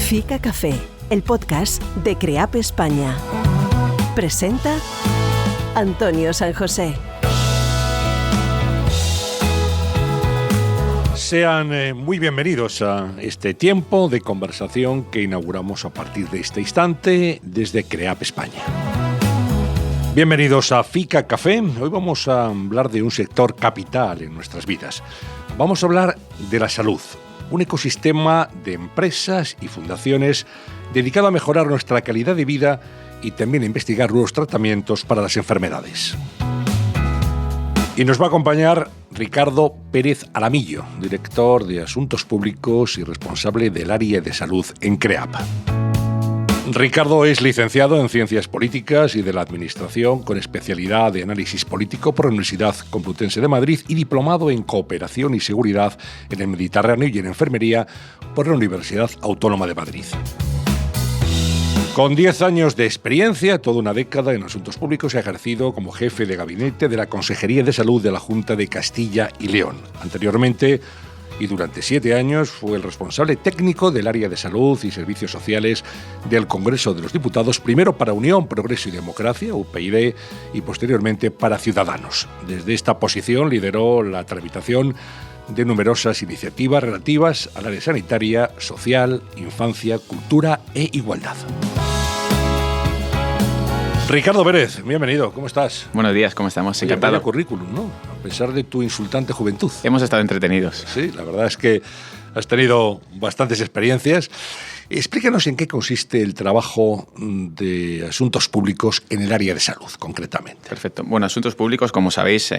Fica Café, el podcast de CREAP España. Presenta Antonio San José. Sean muy bienvenidos a este tiempo de conversación que inauguramos a partir de este instante desde CREAP España. Bienvenidos a Fica Café. Hoy vamos a hablar de un sector capital en nuestras vidas. Vamos a hablar de la salud, un ecosistema de empresas y fundaciones dedicado a mejorar nuestra calidad de vida y también a investigar nuevos tratamientos para las enfermedades. Y nos va a acompañar Ricardo Pérez Aramillo, director de Asuntos Públicos y responsable del área de salud en CREAP. Ricardo es licenciado en Ciencias Políticas y de la Administración con especialidad de Análisis Político por la Universidad Complutense de Madrid y diplomado en Cooperación y Seguridad en el Mediterráneo y en Enfermería por la Universidad Autónoma de Madrid. Con 10 años de experiencia, toda una década en asuntos públicos, ha ejercido como jefe de gabinete de la Consejería de Salud de la Junta de Castilla y León. Anteriormente, y durante 7 años, fue el responsable técnico del área de salud y servicios sociales del Congreso de los Diputados, primero para Unión, Progreso y Democracia, UPyD, y posteriormente para Ciudadanos. Desde esta posición lideró la tramitación de numerosas iniciativas relativas al área sanitaria, social, infancia, cultura e igualdad. Ricardo Pérez, bienvenido, ¿cómo estás? Buenos días, ¿cómo estamos? Encantado. Vaya currículum, ¿no? A pesar de tu insultante juventud. Hemos estado entretenidos. Sí, la verdad es que has tenido bastantes experiencias. Explícanos en qué consiste el trabajo de asuntos públicos en el área de salud, concretamente. Perfecto. Bueno, asuntos públicos, como sabéis,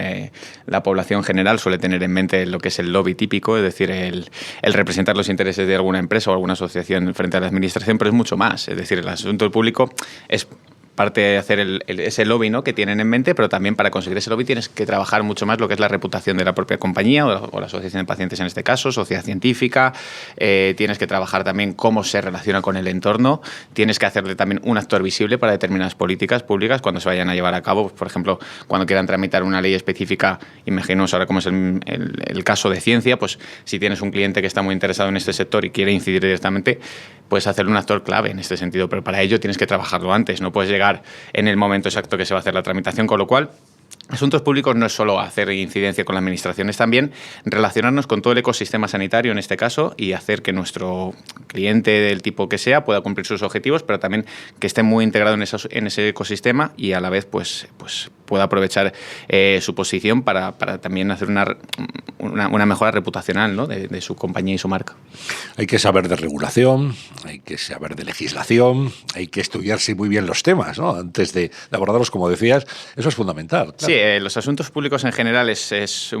la población general suele tener en mente lo que es el lobby típico, es decir, el representar los intereses de alguna empresa o alguna asociación frente a la administración, pero es mucho más. Es decir, el asunto público es parte de hacer ese lobby, ¿no?, que tienen en mente, pero también para conseguir ese lobby tienes que trabajar mucho más lo que es la reputación de la propia compañía o la asociación de pacientes en este caso, sociedad científica. Tienes que trabajar también cómo se relaciona con el entorno. Tienes que hacerle también un actor visible para determinadas políticas públicas cuando se vayan a llevar a cabo. Por ejemplo, cuando quieran tramitar una ley específica, imaginaos ahora cómo es el caso de ciencia, pues si tienes un cliente que está muy interesado en este sector y quiere incidir directamente, puedes hacerle un actor clave en este sentido, pero para ello tienes que trabajarlo antes, no puedes llegar en el momento exacto que se va a hacer la tramitación, con lo cual asuntos públicos no es solo hacer incidencia con la administración, es también relacionarnos con todo el ecosistema sanitario en este caso y hacer que nuestro cliente del tipo que sea pueda cumplir sus objetivos, pero también que esté muy integrado en ese ecosistema y a la vez pues pueda aprovechar su posición para también hacer una mejora reputacional, ¿no?, de su compañía y su marca. Hay que saber de regulación, hay que saber de legislación, hay que estudiarse muy bien los temas, ¿no?, antes de abordarlos, como decías. Eso es fundamental. Claro. Sí, los asuntos públicos en general es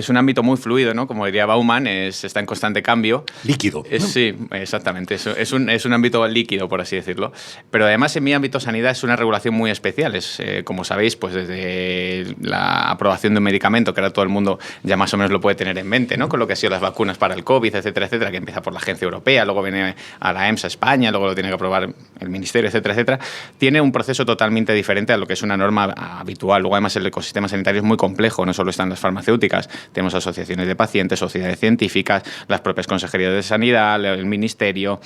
un ámbito muy fluido, ¿no? Como diría Bauman, está en constante cambio. Líquido. Sí, exactamente. Es un ámbito líquido, por así decirlo. Pero además, en mi ámbito sanidad es una regulación muy especial. Como sabéis, pues desde la aprobación de un medicamento, que ahora todo el mundo ya más o menos lo puede tener en mente, ¿no?, con lo que han sido las vacunas para el COVID, etcétera, etcétera, que empieza por la Agencia Europea, luego viene a la EMSA España, luego lo tiene que aprobar el Ministerio, etcétera, etcétera. Tiene un proceso totalmente diferente a lo que es una norma habitual. Luego, además, el ecosistema sanitario es muy complejo. No solo están las farmacéuticas, tenemos asociaciones de pacientes, sociedades científicas, las propias consejerías de sanidad, el ministerio,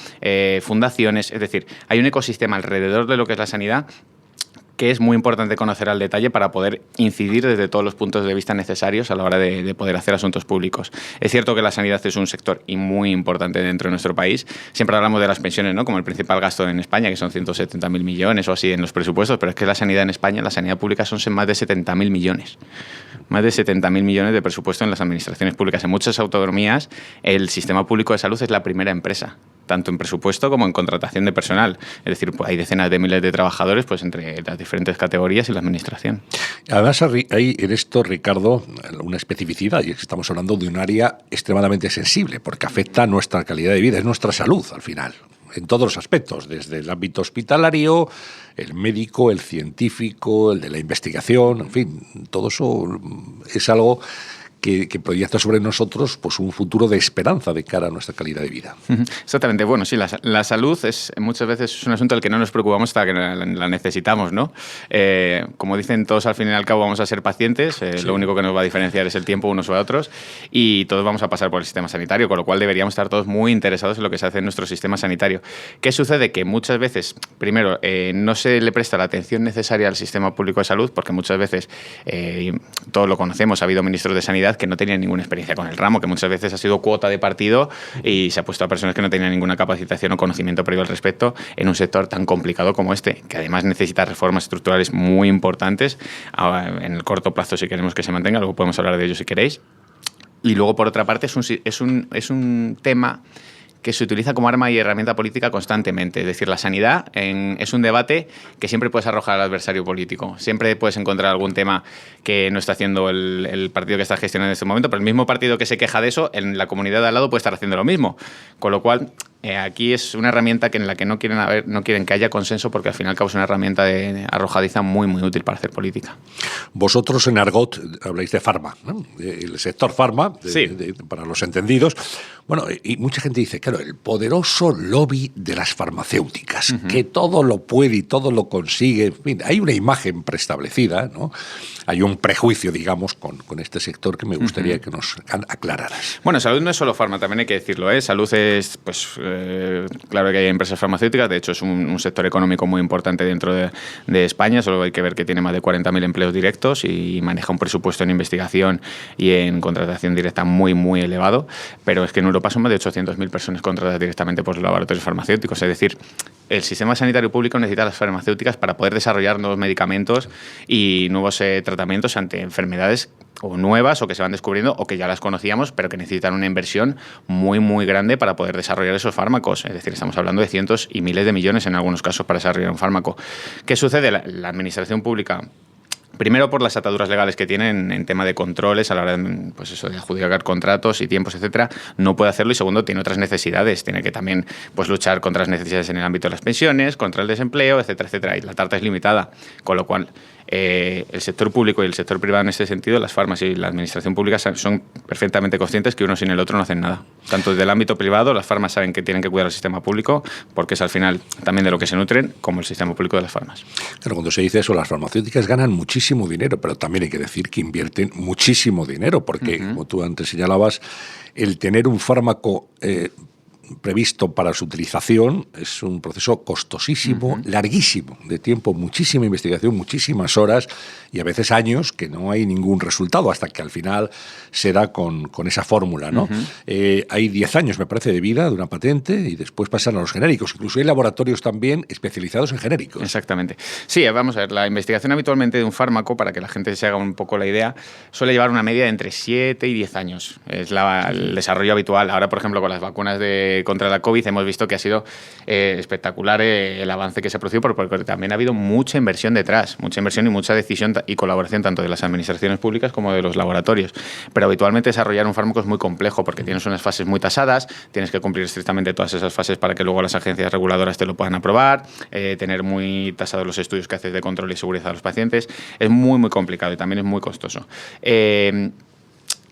fundaciones. Es decir, hay un ecosistema alrededor de lo que es la sanidad que es muy importante conocer al detalle para poder incidir desde todos los puntos de vista necesarios a la hora de poder hacer asuntos públicos. Es cierto que la sanidad es un sector muy importante dentro de nuestro país. Siempre hablamos de las pensiones, ¿no?, como el principal gasto en España, que son 170.000 millones o así en los presupuestos, pero es que la sanidad en España, la sanidad pública, son más de 70.000 millones. Más de 70.000 millones de presupuesto en las administraciones públicas. En muchas autonomías, el sistema público de salud es la primera empresa, tanto en presupuesto como en contratación de personal. Es decir, pues hay decenas de miles de trabajadores pues entre las diferentes categorías y la administración. Además, hay en esto, Ricardo, una especificidad, y es que estamos hablando de un área extremadamente sensible, porque afecta a nuestra calidad de vida, es nuestra salud al final, en todos los aspectos, desde el ámbito hospitalario, el médico, el científico, el de la investigación, en fin, todo eso es algo que proyecta sobre nosotros pues un futuro de esperanza de cara a nuestra calidad de vida. Exactamente. Bueno, sí, la salud muchas veces es un asunto del que no nos preocupamos hasta que la necesitamos, ¿no? Como dicen todos, al fin y al cabo vamos a ser pacientes, sí. Lo único que nos va a diferenciar es el tiempo unos o a otros, y todos vamos a pasar por el sistema sanitario, con lo cual deberíamos estar todos muy interesados en lo que se hace en nuestro sistema sanitario. ¿Qué sucede? Que muchas veces, primero, no se le presta la atención necesaria al sistema público de salud, porque muchas veces, todos lo conocemos, ha habido ministros de Sanidad que no tenían ninguna experiencia con el ramo, que muchas veces ha sido cuota de partido y se ha puesto a personas que no tenían ninguna capacitación o conocimiento previo al respecto en un sector tan complicado como este, que además necesita reformas estructurales muy importantes en el corto plazo si queremos que se mantenga, luego podemos hablar de ello si queréis. Y luego, por otra parte, es un tema que se utiliza como arma y herramienta política constantemente. Es decir, la sanidad es un debate que siempre puedes arrojar al adversario político. Siempre puedes encontrar algún tema que no está haciendo el partido que está gestionando en este momento, pero el mismo partido que se queja de eso, en la comunidad de al lado puede estar haciendo lo mismo. Con lo cual, aquí es una herramienta en la que no quieren que haya consenso, porque al final es una herramienta arrojadiza muy, muy útil para hacer política. Vosotros en Argot habláis de farma, ¿no? El sector farma, sí. Para los entendidos. Bueno, y mucha gente dice, claro, el poderoso lobby de las farmacéuticas, que todo lo puede y todo lo consigue. En fin, hay una imagen preestablecida, ¿no? Hay un prejuicio, digamos, con este sector que me gustaría que nos aclararas. Bueno, salud no es solo farma, también hay que decirlo, ¿eh? Salud es, pues, claro que hay empresas farmacéuticas, de hecho es un sector económico muy importante dentro de España, solo hay que ver que tiene más de 40.000 empleos directos y maneja un presupuesto en investigación y en contratación directa muy, muy elevado, pero es que en Europa son más de 800.000 personas contratadas directamente por los laboratorios farmacéuticos, es decir, el sistema sanitario público necesita las farmacéuticas para poder desarrollar nuevos medicamentos y nuevos tratamientos ante enfermedades o nuevas o que se van descubriendo o que ya las conocíamos, pero que necesitan una inversión muy, muy grande para poder desarrollar esos fármacos. Es decir, estamos hablando de cientos y miles de millones en algunos casos para desarrollar un fármaco. ¿Qué sucede? La administración pública, primero por las ataduras legales que tienen en tema de controles a la hora de, pues eso, de adjudicar contratos y tiempos, etcétera, no puede hacerlo, y segundo, tiene otras necesidades. Tiene que también pues, luchar contra las necesidades en el ámbito de las pensiones, contra el desempleo, etcétera, etcétera. Y la tarta es limitada, con lo cual el sector público y el sector privado en este sentido, las farmas y la administración pública son perfectamente conscientes que uno sin el otro no hacen nada. Tanto desde el ámbito privado, las farmas saben que tienen que cuidar el sistema público, porque es al final también de lo que se nutren, como el sistema público de las farmas. Claro, cuando se dice eso, las farmacéuticas ganan muchísimo dinero, pero también hay que decir que invierten muchísimo dinero, porque, como tú antes señalabas, el tener un fármaco previsto para su utilización es un proceso costosísimo, larguísimo de tiempo, muchísima investigación, muchísimas horas y a veces años que no hay ningún resultado hasta que al final se da con esa fórmula, ¿no? Hay 10 años, me parece, de vida de una patente y después pasan a los genéricos. Incluso hay laboratorios también especializados en genéricos. Exactamente. Sí, vamos a ver, la investigación habitualmente de un fármaco, para que la gente se haga un poco la idea, suele llevar una media de entre 7 y 10 años. Es el desarrollo habitual. Ahora, por ejemplo, con las vacunas contra la COVID hemos visto que ha sido espectacular el avance que se ha producido, porque también ha habido mucha inversión detrás, mucha inversión y mucha decisión y colaboración tanto de las administraciones públicas como de los laboratorios. Pero habitualmente desarrollar un fármaco es muy complejo porque tienes unas fases muy tasadas, tienes que cumplir estrictamente todas esas fases para que luego las agencias reguladoras te lo puedan aprobar, tener muy tasados los estudios que haces de control y seguridad a los pacientes. Es muy, muy complicado y también es muy costoso.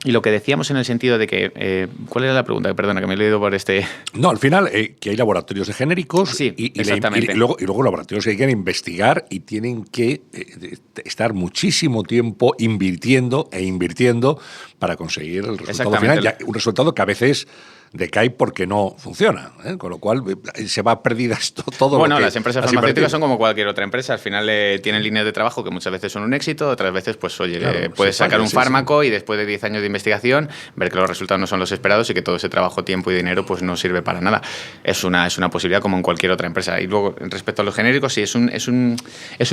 Y lo que decíamos en el sentido de que... ¿cuál era la pregunta? Perdona, que me he leído por este... No, al final, que hay laboratorios de genéricos exactamente. Y luego laboratorios que quieren investigar y tienen que estar muchísimo tiempo invirtiendo para conseguir el resultado final. Ya, un resultado que a veces decae porque no funciona, ¿eh? Con lo cual se va a perder todo. Bueno, las empresas farmacéuticas son como cualquier otra empresa. Al final tienen líneas de trabajo que muchas veces son un éxito, otras veces, pues oye, claro, puedes sacar un fármaco y después de 10 años de investigación ver que los resultados no son los esperados y que todo ese trabajo, tiempo y dinero pues no sirve para nada. Es una posibilidad como en cualquier otra empresa. Y luego, respecto a los genéricos, sí, es un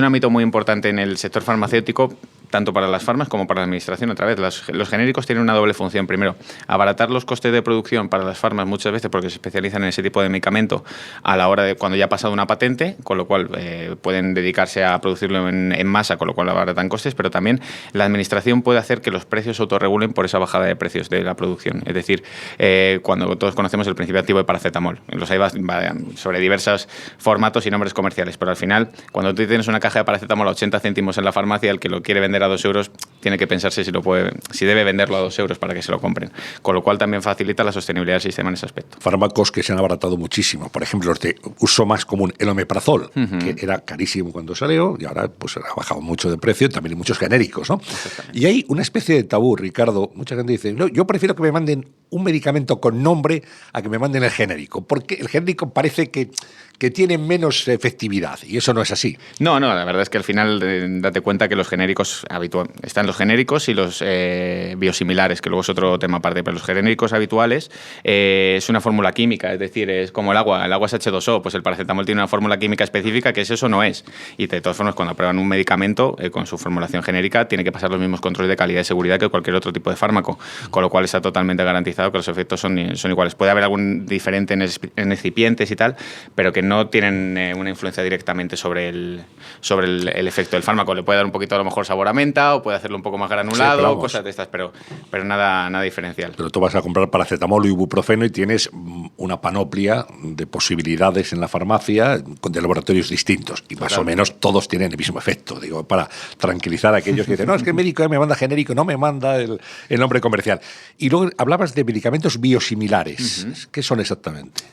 ámbito muy importante en el sector farmacéutico, tanto para las farmas como para la administración. Otra vez, los genéricos tienen una doble función. Primero, abaratar los costes de producción para las farmas muchas veces porque se especializan en ese tipo de medicamento a la hora de cuando ya ha pasado una patente, con lo cual pueden dedicarse a producirlo en masa, con lo cual abaratan costes, pero también la administración puede hacer que los precios se autorregulen por esa bajada de precios de la producción. Es decir, cuando todos conocemos el principio activo de paracetamol, los hay sobre diversos formatos y nombres comerciales, pero al final, cuando tú tienes una caja de paracetamol a 80 céntimos en la farmacia, el que lo quiere vender a 2 euros tiene que pensarse si debe venderlo a 2 euros para que se lo compren. Con lo cual también facilita la sostenibilidad del sistema en ese aspecto. Fármacos que se han abaratado muchísimo. Por ejemplo, los de uso más común, el omeprazol, que era carísimo cuando salió y ahora pues ha bajado mucho de precio. También hay muchos genéricos, ¿no? Y hay una especie de tabú, Ricardo. Mucha gente dice, no, yo prefiero que me manden un medicamento con nombre a que me manden el genérico, porque el genérico parece que tiene menos efectividad, y eso no es así. No, la verdad es que al final date cuenta que los genéricos están los genéricos y los biosimilares, que luego es otro tema aparte, pero los genéricos habituales es una fórmula química, es decir, es como el agua es H2O, pues el paracetamol tiene una fórmula química específica que eso no es, y de todas formas cuando aprueban un medicamento con su formulación genérica tiene que pasar los mismos controles de calidad y seguridad que cualquier otro tipo de fármaco, con lo cual está totalmente garantizado que los efectos son iguales. Puede haber algún diferente en excipientes y tal, pero que no tienen una influencia directamente sobre el efecto del fármaco. Le puede dar un poquito a lo mejor sabor a menta o puede hacerlo un poco más granulado, cosas de estas, pero nada diferencial. Pero tú vas a comprar paracetamol o ibuprofeno y tienes una panoplia de posibilidades en la farmacia de laboratorios distintos y más o menos todos tienen el mismo efecto. Digo, para tranquilizar a aquellos que dicen, no, es que el médico me manda genérico, no me manda el nombre comercial. Y luego hablabas de medicamentos biosimilares. ¿Qué son exactamente?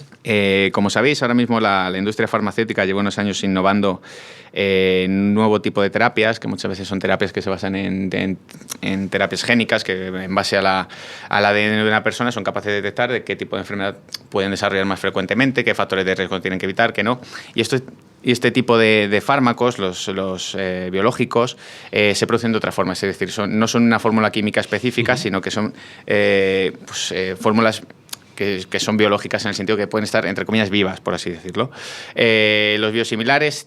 Como sabéis, ahora mismo la industria farmacéutica lleva unos años innovando un nuevo tipo de terapias, que muchas veces son terapias que se basan en terapias génicas, que en base al ADN de una persona son capaces de detectar de qué tipo de enfermedad pueden desarrollar más frecuentemente, qué factores de riesgo tienen que evitar, qué no. Y este tipo de fármacos, los biológicos, se producen de otra forma. Es decir, no son una fórmula química específica, sino que son fórmulas que son biológicas en el sentido que pueden estar, entre comillas, vivas, por así decirlo. Los biosimilares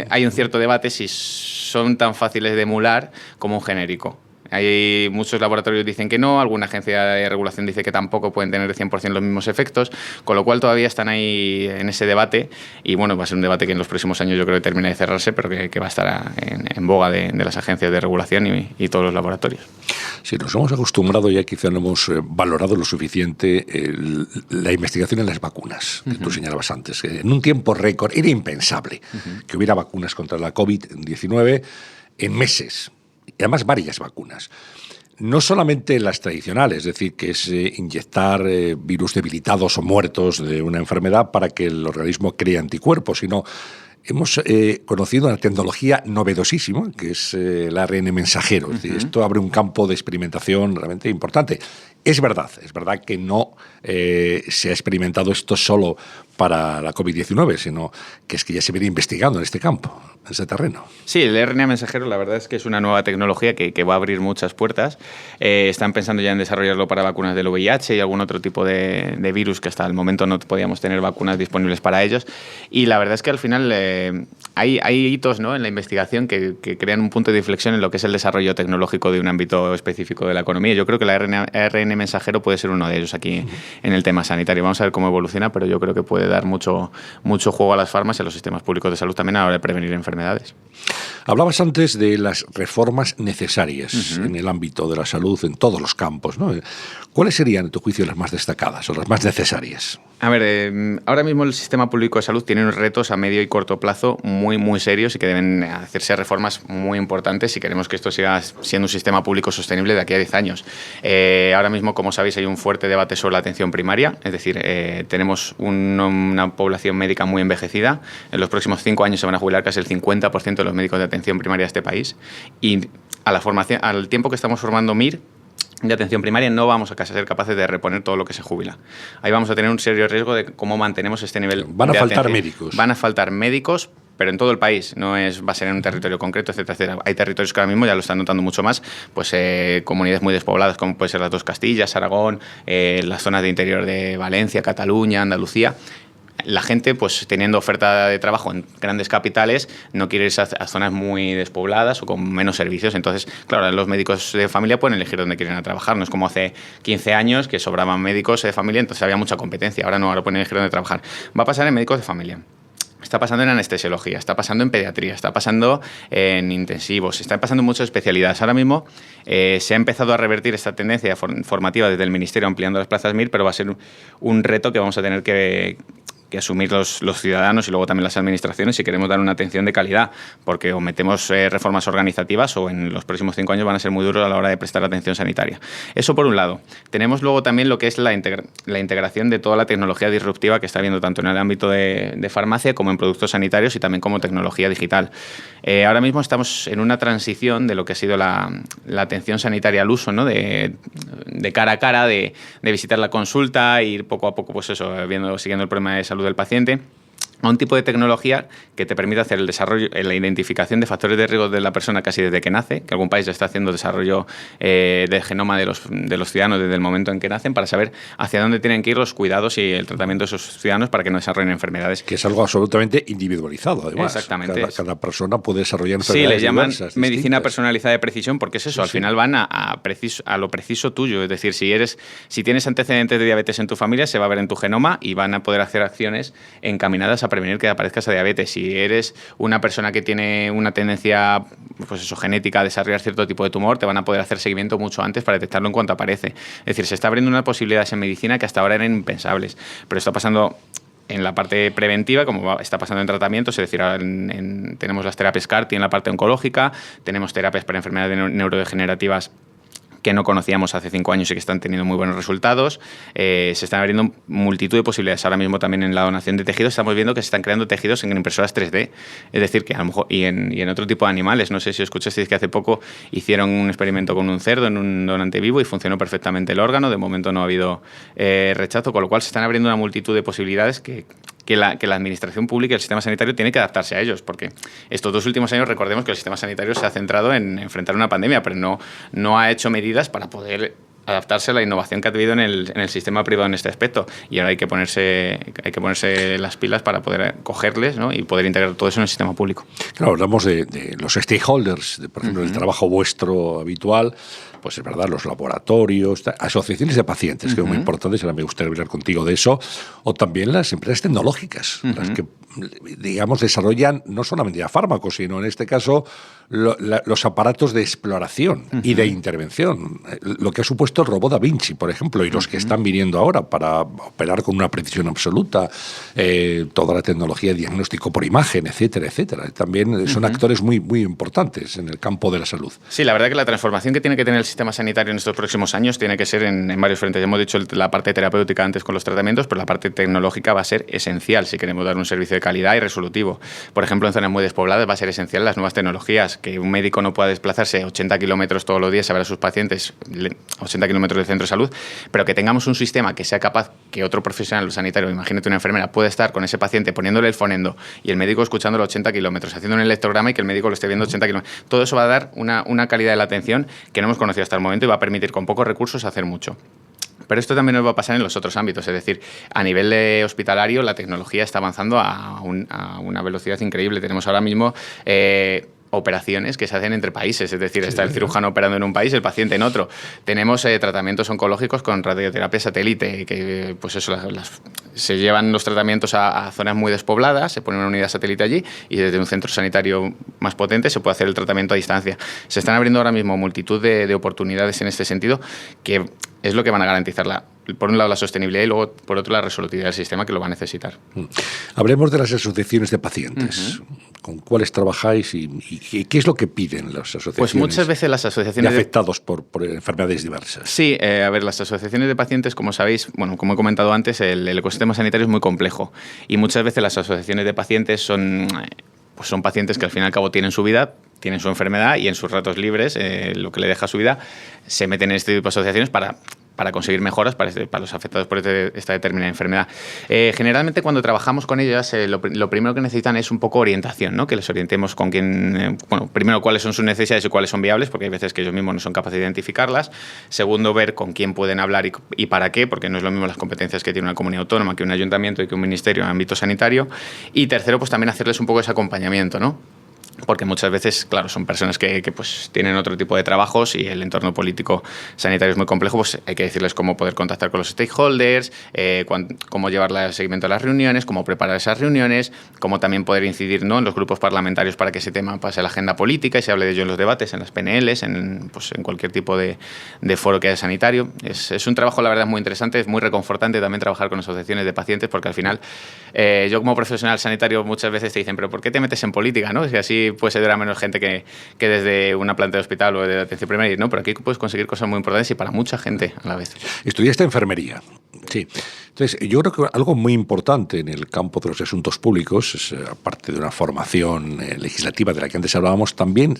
hay un cierto debate si son tan fáciles de emular como un genérico. Hay muchos laboratorios que dicen que no, alguna agencia de regulación dice que tampoco pueden tener 100% los mismos efectos, con lo cual todavía están ahí en ese debate y bueno, va a ser un debate que en los próximos años yo creo que termina de cerrarse, pero que va a estar en boga de las agencias de regulación y todos los laboratorios. Sí, nos hemos acostumbrado, ya quizá no hemos valorado lo suficiente la investigación en las vacunas, que tú señalabas antes. En un tiempo récord era impensable que hubiera vacunas contra la COVID-19 en meses. Y además varias vacunas. No solamente las tradicionales, es decir, que es inyectar virus debilitados o muertos de una enfermedad para que el organismo cree anticuerpos, sino hemos conocido una tecnología novedosísima, que es el ARN mensajero. Es decir, esto abre un campo de experimentación realmente importante. Es verdad que no se ha experimentado esto solo para la COVID-19, sino que es que ya se viene investigando en este campo, en ese terreno. Sí, el RNA mensajero la verdad es que es una nueva tecnología que va a abrir muchas puertas. Están pensando ya en desarrollarlo para vacunas del VIH y algún otro tipo de virus que hasta el momento no podíamos tener vacunas disponibles para ellos. Y la verdad es que al final hay hitos, ¿no?, en la investigación que crean un punto de inflexión en lo que es el desarrollo tecnológico de un ámbito específico de la economía. Yo creo que el ARN mensajero puede ser uno de ellos aquí en el tema sanitario. Vamos a ver cómo evoluciona, pero yo creo que puede dar mucho juego a las farmas y a los sistemas públicos de salud también a la hora de prevenir enfermedades. Hablabas antes de las reformas necesarias en el ámbito de la salud, en todos los campos, ¿no? ¿Cuáles serían, en tu juicio, las más destacadas o las más necesarias? A ver, ahora mismo el sistema público de salud tiene unos retos a medio y corto plazo muy, muy serios y que deben hacerse reformas muy importantes si queremos que esto siga siendo un sistema público sostenible de aquí a 10 años. Ahora mismo, como sabéis, hay un fuerte debate sobre la atención primaria, es decir, tenemos una población médica muy envejecida. En los próximos 5 años se van a jubilar casi el 50% de los médicos de atención primaria de este país y al tiempo que estamos formando MIR de atención primaria no vamos a ser capaces de reponer todo lo que se jubila. Ahí vamos a tener un serio riesgo de cómo mantenemos este nivel. Van a faltar médicos. Van a faltar médicos, pero en todo el país, va a ser en un territorio concreto, etcétera, etcétera. Hay territorios que ahora mismo ya lo están notando mucho más, pues comunidades muy despobladas, como puede ser las dos Castillas, Aragón, las zonas de interior de Valencia, Cataluña, Andalucía. La gente, pues teniendo oferta de trabajo en grandes capitales, no quiere irse a zonas muy despobladas o con menos servicios. Entonces, claro, los médicos de familia pueden elegir dónde quieren trabajar. No es como hace 15 años que sobraban médicos de familia, entonces había mucha competencia. Ahora no, ahora pueden elegir dónde trabajar. Va a pasar en médicos de familia. Está pasando en anestesiología, está pasando en pediatría, está pasando en intensivos, está pasando en muchas especialidades. Ahora mismo se ha empezado a revertir esta tendencia formativa desde el Ministerio ampliando las plazas MIR, pero va a ser un reto que vamos a tener que que asumir los ciudadanos y luego también las administraciones si queremos dar una atención de calidad, porque o metemos reformas organizativas o en los próximos 5 años van a ser muy duros a la hora de prestar atención sanitaria. Eso por un lado. Tenemos luego también lo que es la integración de toda la tecnología disruptiva que está habiendo tanto en el ámbito de farmacia como en productos sanitarios y también como tecnología digital. Ahora mismo estamos en una transición de lo que ha sido la atención sanitaria al uso, ¿no? De cara a cara, de visitar la consulta, ir poco a poco, pues eso, siguiendo el problema de salud del paciente, a un tipo de tecnología que te permite hacer el desarrollo, la identificación de factores de riesgo de la persona casi desde que nace, que algún país ya está haciendo desarrollo del genoma de los ciudadanos desde el momento en que nacen, para saber hacia dónde tienen que ir los cuidados y el tratamiento de esos ciudadanos para que no desarrollen enfermedades. Que es algo absolutamente individualizado, además. Exactamente. Cada persona puede desarrollar enfermedades diversas. diversas. Sí, le llaman medicina distintas. personalizada de precisión, porque es eso, al final van a lo preciso tuyo. Es decir, si tienes antecedentes de diabetes en tu familia, se va a ver en tu genoma y van a poder hacer acciones encaminadas a prevenir que aparezca esa diabetes. Si eres una persona que tiene una tendencia, pues eso, genética a desarrollar cierto tipo de tumor, te van a poder hacer seguimiento mucho antes para detectarlo en cuanto aparece. Es decir, se está abriendo unas posibilidades en medicina que hasta ahora eran impensables. Pero está pasando en la parte preventiva, como está pasando en tratamientos, es decir, ahora tenemos las terapias CAR-T en la parte oncológica, tenemos terapias para enfermedades neurodegenerativas que no conocíamos hace 5 años y que están teniendo muy buenos resultados. Se están abriendo multitud de posibilidades. Ahora mismo también en la donación de tejidos estamos viendo que se están creando tejidos en impresoras 3D. Es decir, que a lo mejor y en otro tipo de animales. No sé si escuchasteis que hace poco hicieron un experimento con un cerdo en un donante vivo y funcionó perfectamente el órgano. De momento no ha habido rechazo, con lo cual se están abriendo una multitud de posibilidades que la administración pública y el sistema sanitario tiene que adaptarse a ellos, porque estos 2 últimos años recordemos que el sistema sanitario se ha centrado en enfrentar una pandemia, pero no ha hecho medidas para poder adaptarse a la innovación que ha habido en el sistema privado en este aspecto. Y ahora hay que ponerse las pilas para poder cogerles, ¿no? Y poder integrar todo eso en el sistema público. Claro, hablamos de los stakeholders, por ejemplo, el trabajo vuestro habitual, pues es verdad, los laboratorios, asociaciones de pacientes, que es muy importante, ahora me gustaría hablar contigo de eso, o también las empresas tecnológicas, las que, digamos, desarrollan no solamente ya fármacos, sino en este caso los aparatos de exploración y de intervención. Lo que ha supuesto el robot Da Vinci, por ejemplo, y los que están viniendo ahora para operar con una precisión absoluta, toda la tecnología de diagnóstico por imagen, etcétera, etcétera. También son actores muy, muy importantes en el campo de la salud. Sí, la verdad que la transformación que tiene que tener el sistema sanitario en estos próximos años tiene que ser en varios frentes. Ya hemos dicho la parte terapéutica antes con los tratamientos, pero la parte tecnológica va a ser esencial si queremos dar un servicio de calidad y resolutivo. Por ejemplo, en zonas muy despobladas va a ser esencial las nuevas tecnologías, que un médico no pueda desplazarse 80 kilómetros todos los días a ver a sus pacientes, 80 kilómetros del centro de salud, pero que tengamos un sistema que sea capaz que otro profesional sanitario, imagínate una enfermera, pueda estar con ese paciente poniéndole el fonendo y el médico escuchándolo 80 kilómetros, haciendo un electrograma y que el médico lo esté viendo 80 kilómetros. Todo eso va a dar una calidad de la atención que no hemos conocido hasta el momento y va a permitir con pocos recursos hacer mucho. Pero esto también nos va a pasar en los otros ámbitos, es decir, a nivel de hospitalario la tecnología está avanzando a una velocidad increíble. Tenemos ahora mismo operaciones que se hacen entre países, es decir, está el cirujano operando en un país, el paciente en otro. Tenemos tratamientos oncológicos con radioterapia satélite, que pues eso, se llevan los tratamientos a zonas muy despobladas, se pone una unidad satélite allí y desde un centro sanitario más potente se puede hacer el tratamiento a distancia. Se están abriendo ahora mismo multitud de oportunidades en este sentido que es lo que van a garantizar por un lado la sostenibilidad y luego por otro la resolutividad del sistema que lo va a necesitar. Hablemos de las asociaciones de pacientes. ¿Con cuáles trabajáis y qué es lo que piden las asociaciones? Pues muchas veces las asociaciones de afectados por enfermedades diversas. Sí, a ver, las asociaciones de pacientes, como sabéis, bueno, como he comentado antes, el ecosistema sanitario es muy complejo y muchas veces las asociaciones de pacientes son pacientes que al fin y al cabo tienen su vida, tienen su enfermedad y en sus ratos libres, lo que le deja su vida, se meten en este tipo de asociaciones para conseguir mejoras para los afectados por esta determinada enfermedad. Generalmente cuando trabajamos con ellas, lo primero que necesitan es un poco orientación, ¿no? Que les orientemos con quién, primero cuáles son sus necesidades y cuáles son viables, porque hay veces que ellos mismos no son capaces de identificarlas. Segundo, ver con quién pueden hablar y para qué, porque no es lo mismo las competencias que tiene una comunidad autónoma, que un ayuntamiento y que un ministerio en ámbito sanitario. Y tercero, pues también hacerles un poco ese acompañamiento, ¿no? porque muchas veces, claro, son personas que pues tienen otro tipo de trabajos y el entorno político sanitario es muy complejo, pues hay que decirles cómo poder contactar con los stakeholders, cómo llevarle el seguimiento a las reuniones, cómo preparar esas reuniones, cómo también poder incidir, ¿no?, en los grupos parlamentarios para que ese tema pase a la agenda política y se hable de ello en los debates, en las PNLs, en cualquier tipo de foro que haya sanitario. Es un trabajo, la verdad, muy interesante, es muy reconfortante también trabajar con asociaciones de pacientes, porque al final yo como profesional sanitario muchas veces te dicen, pero ¿por qué te metes en política, no? Si así puede ayudar a menos gente que desde una planta de hospital o de atención primaria, ¿no? Pero aquí puedes conseguir cosas muy importantes y para mucha gente a la vez. Estudiaste enfermería. Sí. Entonces, yo creo que algo muy importante en el campo de los asuntos públicos es, aparte de una formación legislativa de la que antes hablábamos, también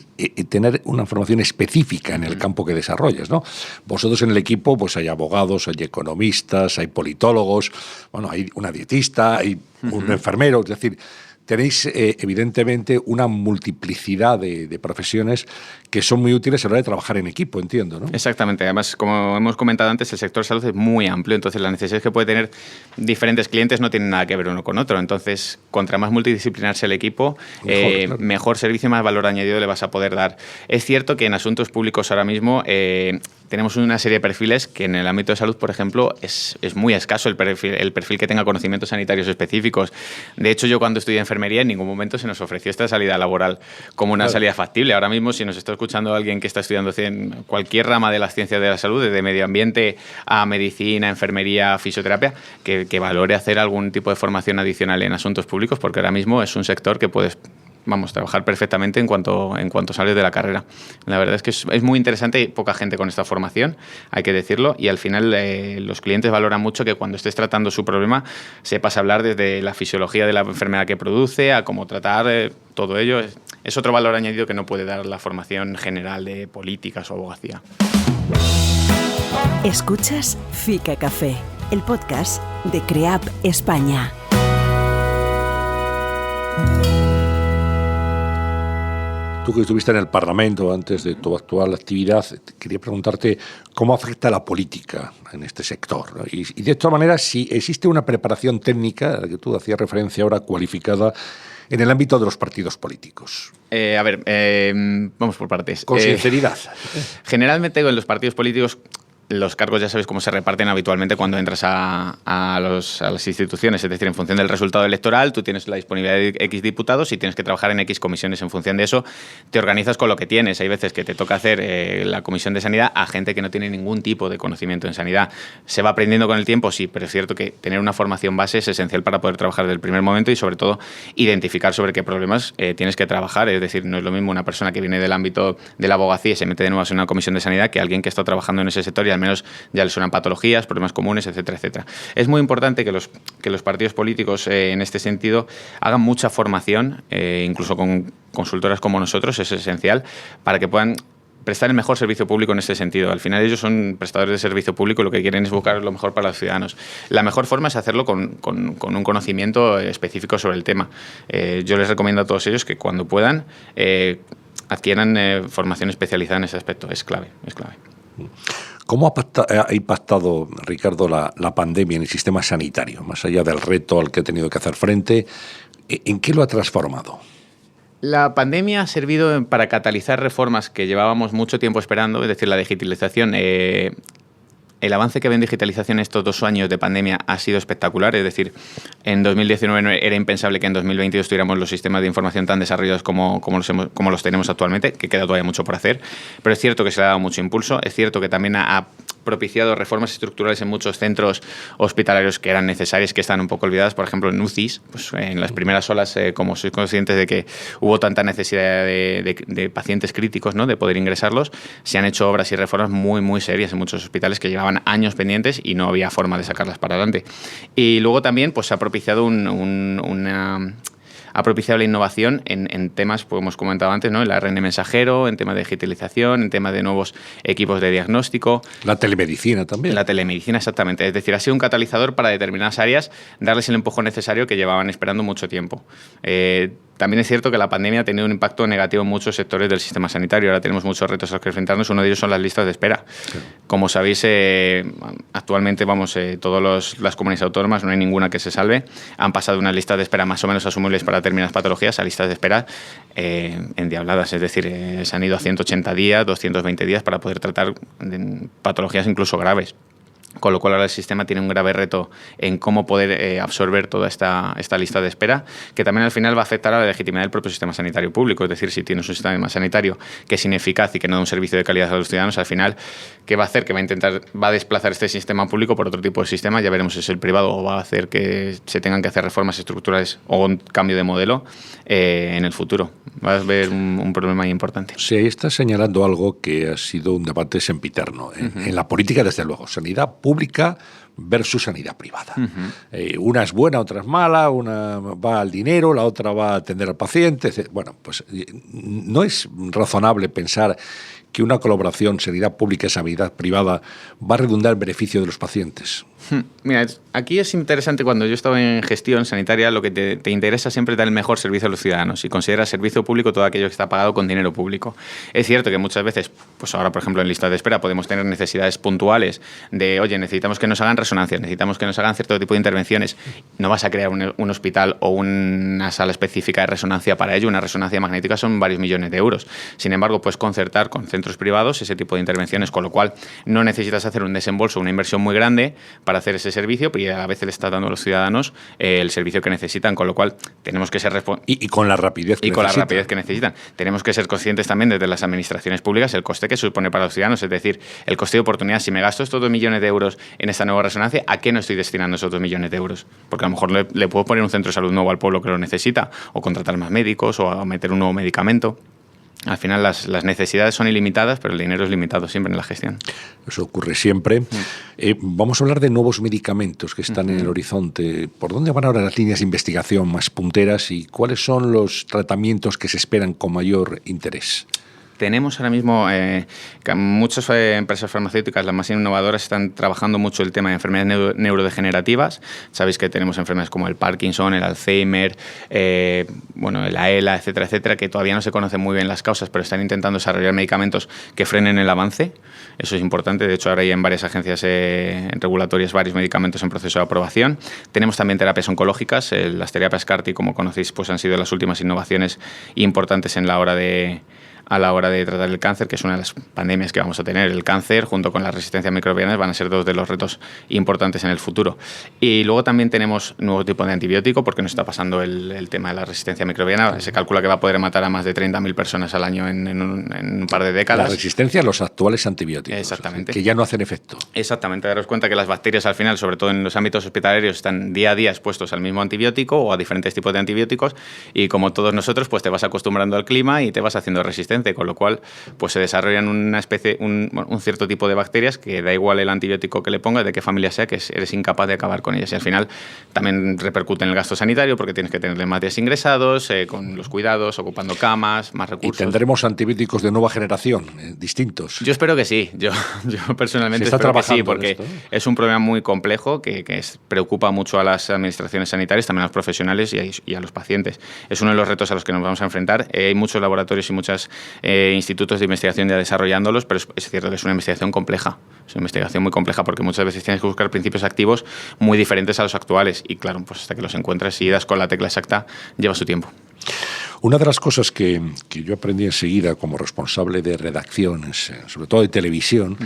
tener una formación específica en el campo que desarrollas, ¿no? Vosotros en el equipo pues hay abogados, hay economistas, hay politólogos, bueno, hay una dietista, hay un enfermero, es decir, tenéis evidentemente una multiplicidad de profesiones que son muy útiles a la hora de trabajar en equipo, entiendo, ¿no? Exactamente. Además, como hemos comentado antes, el sector salud es muy amplio, entonces las necesidades que puede tener diferentes clientes no tienen nada que ver uno con otro. Entonces, contra más multidisciplinar sea el equipo, claro, mejor servicio y más valor añadido le vas a poder dar. Es cierto que en asuntos públicos ahora mismo tenemos una serie de perfiles que en el ámbito de salud, por ejemplo, es muy escaso el perfil que tenga conocimientos sanitarios específicos. De hecho, yo cuando estudié enfermería en ningún momento se nos ofreció esta salida laboral como una salida factible. Ahora mismo, si nos está escuchando alguien que está estudiando cualquier rama de las ciencias de la salud, desde medio ambiente a medicina, enfermería, fisioterapia, que valore hacer algún tipo de formación adicional en asuntos públicos, porque ahora mismo es un sector que puedes trabajar perfectamente en cuanto sales de la carrera. La verdad es que es muy interesante y poca gente con esta formación, hay que decirlo, y al final los clientes valoran mucho que cuando estés tratando su problema sepas hablar desde la fisiología de la enfermedad que produce a cómo tratar todo ello. Es otro valor añadido que no puede dar la formación general de políticas o abogacía. Escuchas Fica Café, el podcast de CREAP España. Tú que estuviste en el Parlamento antes de tu actual actividad, quería preguntarte cómo afecta la política en este sector, ¿no? Y de esta manera, si existe una preparación técnica, a la que tú hacías referencia ahora, cualificada, en el ámbito de los partidos políticos. Vamos por partes. Con sinceridad. Generalmente en los partidos políticos los cargos ya sabes cómo se reparten habitualmente cuando entras a las instituciones, es decir, en función del resultado electoral, tú tienes la disponibilidad de X diputados y tienes que trabajar en X comisiones. En función de eso, te organizas con lo que tienes. Hay veces que te toca hacer la comisión de sanidad a gente que no tiene ningún tipo de conocimiento en sanidad. ¿Se va aprendiendo con el tiempo? Sí, pero es cierto que tener una formación base es esencial para poder trabajar desde el primer momento y, sobre todo, identificar sobre qué problemas tienes que trabajar. Es decir, no es lo mismo una persona que viene del ámbito de la abogacía y se mete de nuevo en una comisión de sanidad que alguien que está trabajando en ese sector y al menos ya le suenan patologías, problemas comunes, etcétera, etcétera. Es muy importante que los partidos políticos en este sentido hagan mucha formación, incluso con consultoras como nosotros, es esencial, para que puedan prestar el mejor servicio público en este sentido. Al final ellos son prestadores de servicio público y lo que quieren es buscar lo mejor para los ciudadanos. La mejor forma es hacerlo con un conocimiento específico sobre el tema. Yo les recomiendo a todos ellos que cuando puedan adquieran formación especializada en ese aspecto. Es clave, es clave. ¿Cómo ha impactado, Ricardo, la pandemia en el sistema sanitario? Más allá del reto al que ha tenido que hacer frente, ¿en qué lo ha transformado? La pandemia ha servido para catalizar reformas que llevábamos mucho tiempo esperando, es decir, la digitalización. El avance que ve en digitalización estos 2 años de pandemia ha sido espectacular. Es decir, en 2019 era impensable que en 2022 tuviéramos los sistemas de información tan desarrollados como los tenemos actualmente, que queda todavía mucho por hacer. Pero es cierto que se le ha dado mucho impulso. Es cierto que también ha propiciado reformas estructurales en muchos centros hospitalarios que eran necesarias, que están un poco olvidadas. Por ejemplo, en UCIs, pues en las primeras olas, como sois conscientes de que hubo tanta necesidad de pacientes críticos, ¿no?, de poder ingresarlos, se han hecho obras y reformas muy, muy serias en muchos hospitales que llevaban años pendientes y no había forma de sacarlas para adelante. Y luego también pues, ha propiciado ha propiciado la innovación en temas, pues hemos comentado antes, ¿no?, el ARN mensajero, en temas de digitalización, en temas de nuevos equipos de diagnóstico. La telemedicina también. La telemedicina, exactamente. Es decir, ha sido un catalizador para determinadas áreas darles el empujón necesario que llevaban esperando mucho tiempo. también es cierto que la pandemia ha tenido un impacto negativo en muchos sectores del sistema sanitario. Ahora tenemos muchos retos a los que enfrentarnos. Uno de ellos son las listas de espera. Sí. Como sabéis, actualmente todas las comunidades autónomas, no hay ninguna que se salve, han pasado unas listas de espera más o menos asumibles para determinadas patologías a listas de espera endiabladas. Es decir, se han ido a 180 días, 220 días para poder tratar patologías incluso graves. Con lo cual ahora el sistema tiene un grave reto en cómo poder absorber toda esta lista de espera, que también al final va a afectar a la legitimidad del propio sistema sanitario público. Es decir, si tienes un sistema sanitario que es ineficaz y que no da un servicio de calidad a los ciudadanos, al final, ¿qué va a hacer? Que va a desplazar este sistema público por otro tipo de sistema, ya veremos si es el privado, o va a hacer que se tengan que hacer reformas estructurales o un cambio de modelo en el futuro. Va a haber un problema muy importante. Sí, ahí estás señalando algo que ha sido un debate sempiterno. En la política, desde luego, sanidad pública versus sanidad privada. Una es buena, otra es mala, una va al dinero, la otra va a atender al paciente. Bueno, pues no es razonable pensar que una colaboración sanidad pública y sanidad privada va a redundar en beneficio de los pacientes. Mira, aquí es interesante. Cuando yo estaba en gestión sanitaria, lo que te interesa siempre es dar el mejor servicio a los ciudadanos y considerar servicio público todo aquello que está pagado con dinero público. Es cierto que muchas veces, pues ahora por ejemplo en lista de espera podemos tener necesidades puntuales de, oye, necesitamos que nos hagan resonancias, necesitamos que nos hagan cierto tipo de intervenciones. No vas a crear un hospital o una sala específica de resonancia para ello. Una resonancia magnética son varios millones de euros. Sin embargo, puedes concertar con centros privados ese tipo de intervenciones, con lo cual no necesitas hacer un desembolso, una inversión muy grande para hacer ese servicio, pero a la vez le está dando a los ciudadanos el servicio que necesitan, con lo cual tenemos que ser y con la rapidez que necesitan. La rapidez que necesitan. Tenemos que ser conscientes también desde las administraciones públicas el coste que supone para los ciudadanos, es decir, el coste de oportunidad. Si me gasto estos 2 millones de euros en esta nueva resonancia, ¿a qué no estoy destinando esos 2 millones de euros? Porque a lo mejor le puedo poner un centro de salud nuevo al pueblo que lo necesita, o contratar más médicos, o meter un nuevo medicamento. Al final las necesidades son ilimitadas, pero el dinero es limitado siempre en la gestión. Eso ocurre siempre. Vamos a hablar de nuevos medicamentos que están en el horizonte. ¿Por dónde van ahora las líneas de investigación más punteras y cuáles son los tratamientos que se esperan con mayor interés? Tenemos ahora mismo muchas empresas farmacéuticas, las más innovadoras, están trabajando mucho el tema de enfermedades neurodegenerativas. Sabéis que tenemos enfermedades como el Parkinson, el Alzheimer, el AELA, etcétera, etcétera, que todavía no se conocen muy bien las causas, pero están intentando desarrollar medicamentos que frenen el avance. Eso es importante. De hecho, ahora hay en varias agencias regulatorias varios medicamentos en proceso de aprobación. Tenemos también terapias oncológicas. Las terapias CAR-T, como conocéis, pues han sido las últimas innovaciones importantes a la hora de tratar el cáncer, que es una de las pandemias que vamos a tener. El cáncer, junto con la resistencia microbiana, van a ser dos de los retos importantes en el futuro. Y luego también tenemos nuevo tipo de antibiótico, porque nos está pasando el tema de la resistencia microbiana. Se calcula que va a poder matar a más de 30.000 personas al año en un par de décadas. La resistencia a los actuales antibióticos. Exactamente. Que ya no hacen efecto. Exactamente. Daros cuenta que las bacterias, al final, sobre todo en los ámbitos hospitalarios, están día a día expuestos al mismo antibiótico o a diferentes tipos de antibióticos, y como todos nosotros, pues te vas acostumbrando al clima y te vas haciendo resistente, con lo cual pues se desarrollan una especie, un cierto tipo de bacterias que da igual el antibiótico que le pongas, de qué familia sea, que eres incapaz de acabar con ellas. Y al final también repercute en el gasto sanitario, porque tienes que tenerle más días ingresados, con los cuidados, ocupando camas, más recursos. ¿Y tendremos antibióticos de nueva generación, distintos? Yo espero que sí. Yo personalmente espero que sí, porque es un problema muy complejo que preocupa mucho a las administraciones sanitarias, también a los profesionales y a los pacientes. Es uno de los retos a los que nos vamos a enfrentar. Hay muchos laboratorios y muchos institutos de investigación ya desarrollándolos, pero es cierto que es una investigación compleja. Es una investigación muy compleja, porque muchas veces tienes que buscar principios activos muy diferentes a los actuales. Y claro, pues hasta que los encuentras y das con la tecla exacta, lleva su tiempo. Una de las cosas que yo aprendí enseguida como responsable de redacciones, sobre todo de televisión,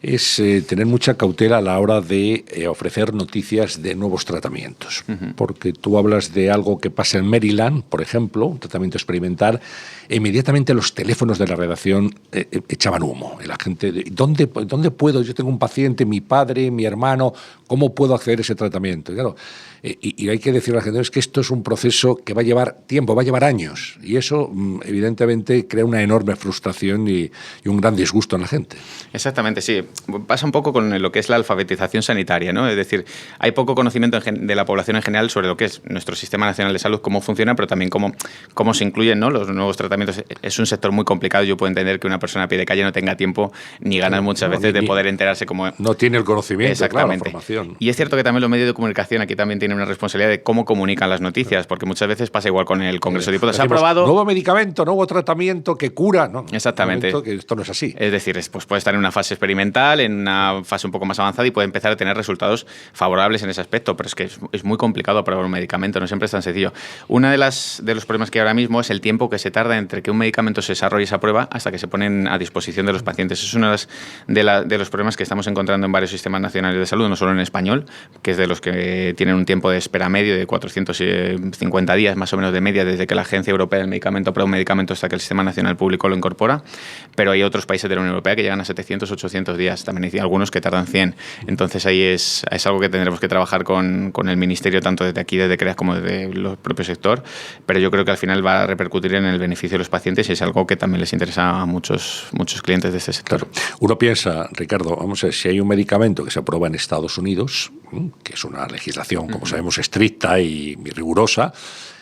es tener mucha cautela a la hora de ofrecer noticias de nuevos tratamientos. Porque tú hablas de algo que pasa en Maryland, por ejemplo, un tratamiento experimental, inmediatamente los teléfonos de la redacción echaban humo. La gente, ¿dónde puedo? Yo tengo un paciente, mi padre, mi hermano, ¿cómo puedo acceder a ese tratamiento? Y claro, y hay que decir a la gente, es que esto es un proceso que va a llevar tiempo, va a llevar años, y eso evidentemente crea una enorme frustración y un gran disgusto en la gente. Exactamente, sí. pasa un poco con lo que es la alfabetización sanitaria, ¿no? Es decir, hay poco conocimiento de la población en general sobre lo que es nuestro Sistema Nacional de Salud, cómo funciona, pero también cómo se incluyen, ¿no?, los nuevos tratamientos. Es un sector muy complicado. Yo puedo entender que una persona a pie de calle no tenga tiempo ni ganas muchas veces de poder enterarse cómo... No tiene el conocimiento, exactamente, claro, la formación. Y es cierto que también los medios de comunicación aquí también tienen una responsabilidad de cómo comunican las noticias, porque muchas veces pasa igual con el Congreso de Diputados. Se ha aprobado... Nuevo medicamento, nuevo tratamiento que cura, ¿no? Exactamente. Que esto no es así. Es decir, pues puede estar en una fase experimental, en una fase un poco más avanzada y puede empezar a tener resultados favorables en ese aspecto, pero es que es muy complicado aprobar un medicamento, no siempre es tan sencillo. Uno de los problemas que hay ahora mismo es el tiempo que se tarda entre que un medicamento se desarrolle y se aprueba hasta que se ponen a disposición de los pacientes. Es uno de los problemas que estamos encontrando en varios sistemas nacionales de salud, no solo en español, que es de los que tienen un tiempo de espera medio de 450 días más o menos de media desde que la Agencia Europea del Medicamento aprueba un medicamento hasta que el Sistema Nacional Público lo incorpora, pero hay otros países de la Unión Europea que llegan a 700, 800 días, también hay algunos que tardan 100. Entonces ahí es algo que tendremos que trabajar con el Ministerio, tanto desde aquí, desde CREAS, como desde el propio sector, pero yo creo que al final va a repercutir en el beneficio de los pacientes y es algo que también les interesa a muchos clientes de este sector. Claro. Uno piensa, Ricardo, vamos a ver, si hay un medicamento que se aprueba en Estados Unidos, que es una legislación, como sabemos, estricta y rigurosa,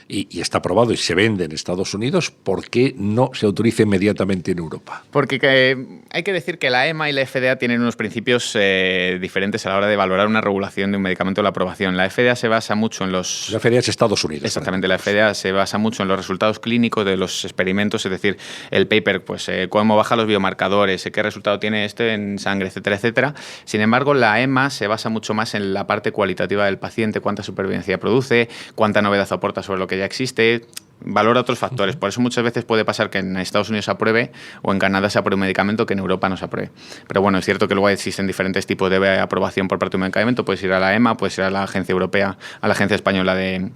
y está aprobado y se vende en Estados Unidos, ¿por qué no se autoriza inmediatamente en Europa? Porque hay que decir que la EMA y la FDA tienen unos principios diferentes a la hora de valorar una regulación de un medicamento o la aprobación. La FDA se basa mucho en los... La FDA es Estados Unidos. Exactamente, la FDA se basa mucho en los resultados clínicos de los experimentos, es decir, el paper, pues cómo baja los biomarcadores, qué resultado tiene esto en sangre, etcétera, etcétera. Sin embargo, la EMA se basa mucho más en la parte cualitativa del paciente, cuánta supervivencia produce, cuánta novedad aporta sobre lo que ya existe, valora otros factores. Por eso muchas veces puede pasar que en Estados Unidos se apruebe o en Canadá se apruebe un medicamento que en Europa no se apruebe. Pero bueno, es cierto que luego existen diferentes tipos de aprobación por parte de un medicamento. Puedes ir a la EMA, puedes ir a la Agencia Europea, a la Agencia Española de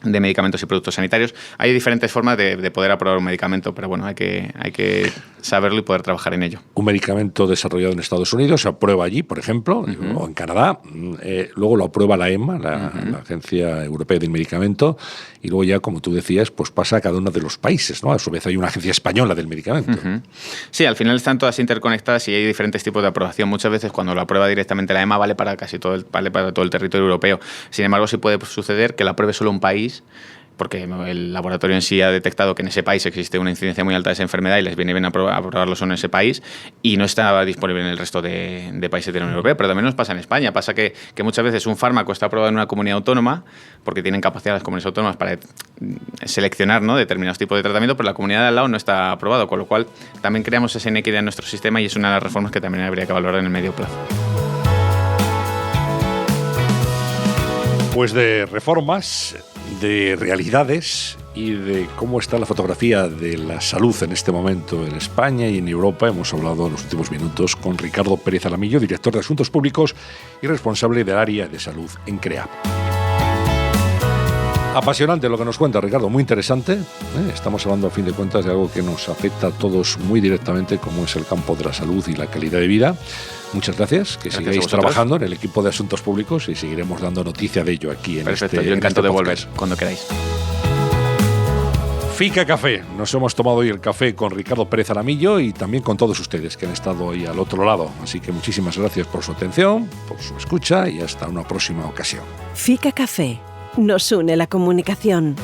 Medicamentos y Productos Sanitarios. Hay diferentes formas de poder aprobar un medicamento, pero bueno, hay que saberlo y poder trabajar en ello. Un medicamento desarrollado en Estados Unidos se aprueba allí, por ejemplo, o en Canadá, luego lo aprueba la EMA, la Agencia Europea del Medicamento, y luego ya, como tú decías, pues pasa a cada uno de los países, ¿no? A su vez hay una agencia española del medicamento. Sí, al final están todas interconectadas y hay diferentes tipos de aprobación. Muchas veces cuando lo aprueba directamente la EMA vale para todo el territorio europeo. Sin embargo, sí puede suceder que la apruebe solo un país, porque el laboratorio en sí ha detectado que en ese país existe una incidencia muy alta de esa enfermedad y les viene bien aprobarlo solo en ese país y no está disponible en el resto de países de la Unión Europea. Pero también nos pasa en España. Pasa que muchas veces un fármaco está aprobado en una comunidad autónoma porque tienen capacidad las comunidades autónomas para seleccionar, ¿no?, determinados tipos de tratamiento, pero la comunidad de al lado no está aprobado, con lo cual también creamos esa inequidad en nuestro sistema y es una de las reformas que también habría que valorar en el medio plazo. Pues de reformas, de realidades y de cómo está la fotografía de la salud en este momento en España y en Europa hemos hablado en los últimos minutos con Ricardo Pérez Alamillo, director de Asuntos Públicos y responsable del área de salud en CREAP. Apasionante lo que nos cuenta Ricardo, muy interesante. Estamos hablando a fin de cuentas de algo que nos afecta a todos muy directamente, como es el campo de la salud y la calidad de vida. Muchas gracias, que sigáis trabajando en el equipo de Asuntos Públicos y seguiremos dando noticia de ello aquí en Perfecto, yo encantado de volver cuando queráis. Fica Café. Nos hemos tomado hoy el café con Ricardo Pérez Alamillo y también con todos ustedes que han estado ahí al otro lado. Así que muchísimas gracias por su atención, por su escucha y hasta una próxima ocasión. Fica Café. Nos une la comunicación.